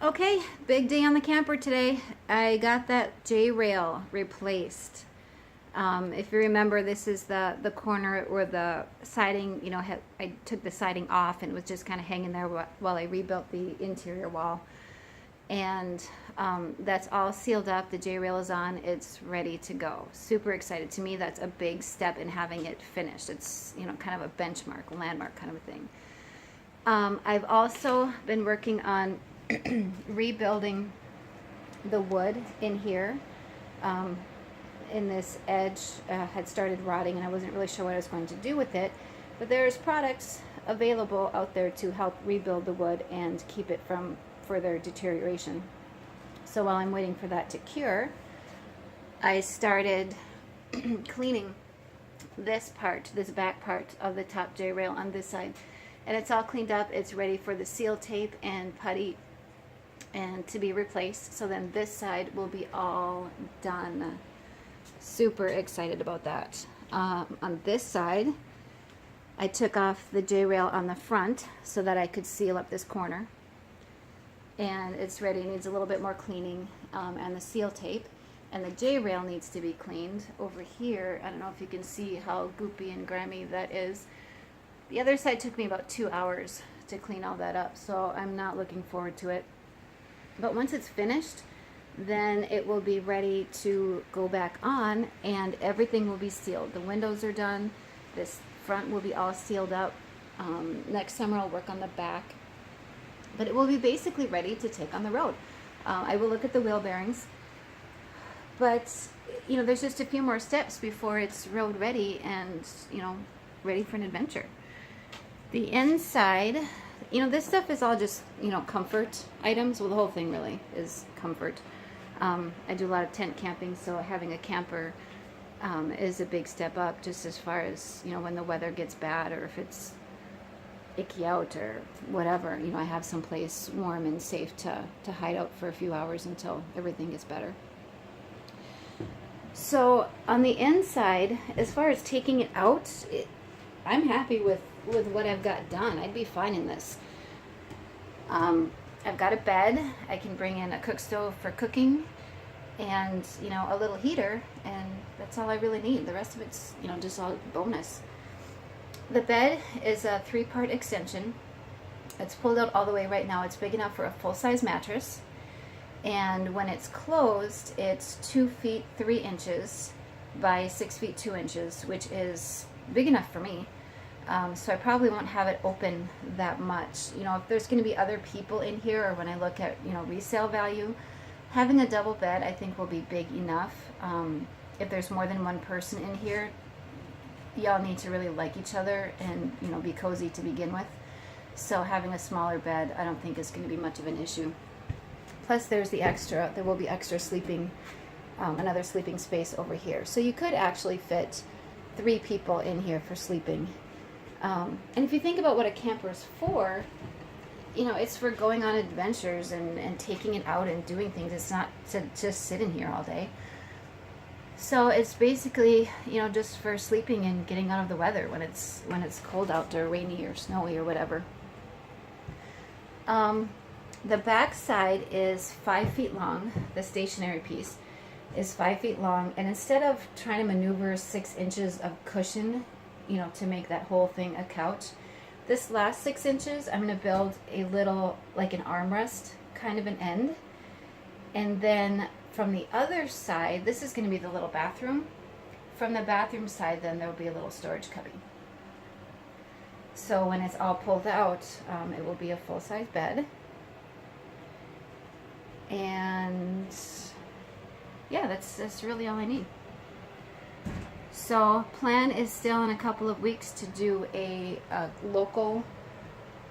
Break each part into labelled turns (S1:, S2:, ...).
S1: Okay, big day on the camper today. I got that J-rail replaced. If you remember, this is the corner where the siding, I took the siding off and it was just kind of hanging there while I rebuilt the interior wall. And that's all sealed up. The J-rail is on. It's ready to go. Super excited. To me, that's a big step in having it finished. It's, kind of a benchmark, a landmark kind of a thing. I've also been working on rebuilding the wood in here. In this edge had started rotting and I wasn't really sure what I was going to do with it, but there's products available out there to help rebuild the wood and keep it from further deterioration. So while I'm waiting for that to cure, I started cleaning this back part of the top J-rail on this side, and it's all cleaned up. It's ready for the seal tape and putty and to be replaced. So then this side will be all done. Super excited about that. On this side, I took off the J-rail on the front so that I could seal up this corner, and it's ready. It needs a little bit more cleaning, and the seal tape, and the J-rail needs to be cleaned. Over here, I don't know if you can see how goopy and grimy that is. The other side took me about 2 hours to clean all that up, so I'm not looking forward to it. But once it's finished, then it will be ready to go back on and everything will be sealed. The windows are done. This front will be all sealed up. Next summer I'll work on the back. But it will be basically ready to take on the road. I will look at the wheel bearings. But, there's just a few more steps before it's road ready and, ready for an adventure. The inside, this stuff is all just, comfort items. Well, the whole thing really is comfort. I do a lot of tent camping, so having a camper is a big step up, just as far as, when the weather gets bad or if it's icky out or whatever, I have some place warm and safe to hide out for a few hours until everything gets better. So on the inside, as far as taking it out, I'm happy with what I've got done. I'd be fine in this. I've got a bed. I can bring in a cook stove for cooking and, a little heater, and that's all I really need. The rest of it's, just all bonus. The bed is a 3-part extension. It's pulled out all the way right now. It's big enough for a full-size mattress. And when it's closed, it's 2 feet 3 inches by 6 feet 2 inches, which is big enough for me. So I probably won't have it open that much. If there's going to be other people in here, or when I look at, resale value, having a double bed I think will be big enough. If there's more than one person in here, y'all need to really like each other and, be cozy to begin with. So having a smaller bed I don't think is going to be much of an issue. Plus there will be extra sleeping, another sleeping space over here. So you could actually fit 3 people in here for sleeping. And if you think about what a camper is for, it's for going on adventures and taking it out and doing things. It's not to just sit in here all day. So it's basically, just for sleeping and getting out of the weather when it's cold out or rainy or snowy or whatever. The back side is 5 feet long. The stationary piece is 5 feet long, and instead of trying to maneuver 6 inches of cushion, to make that whole thing a couch, this last 6 inches I'm going to build a little, like an armrest kind of an end. And then from the other side, this is going to be the little bathroom. From the bathroom side, then there will be a little storage cubby. So when it's all pulled out, it will be a full-size bed. And yeah, that's really all I need. So plan is still in a couple of weeks to do a local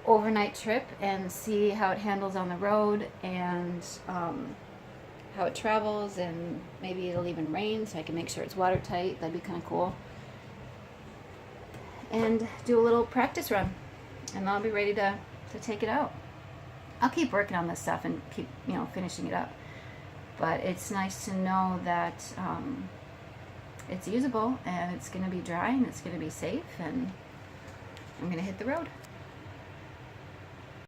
S1: overnight trip and see how it handles on the road and how it travels, and maybe it'll even rain so I can make sure it's watertight. That'd be kind of cool. And do a little practice run, and I'll be ready to take it out. I'll keep working on this stuff and keep finishing it up, but it's nice to know that it's usable and it's going to be dry and it's going to be safe, and I'm going to hit the road.